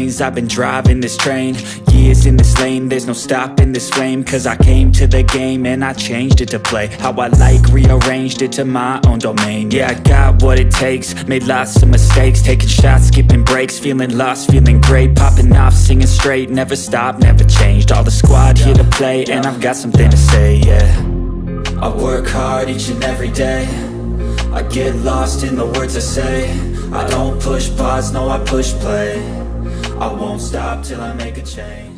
lanes, I've been driving this train. Years in this lane, there's no stopping this flame. Cause I came to the game and I changed it to play how I like, rearranged it to my own domain. Yeah, I got what it takes, made lots of mistakes, taking shots, skipping breaks, feeling lost, feeling great, popping off, singing straight, never stopped, never changed. All the squad here to play, and I've got something to say, yeah. I work hard each and every day, I get lost in the words I say. I don't push pause, no I push play. I won't stop till I make a change.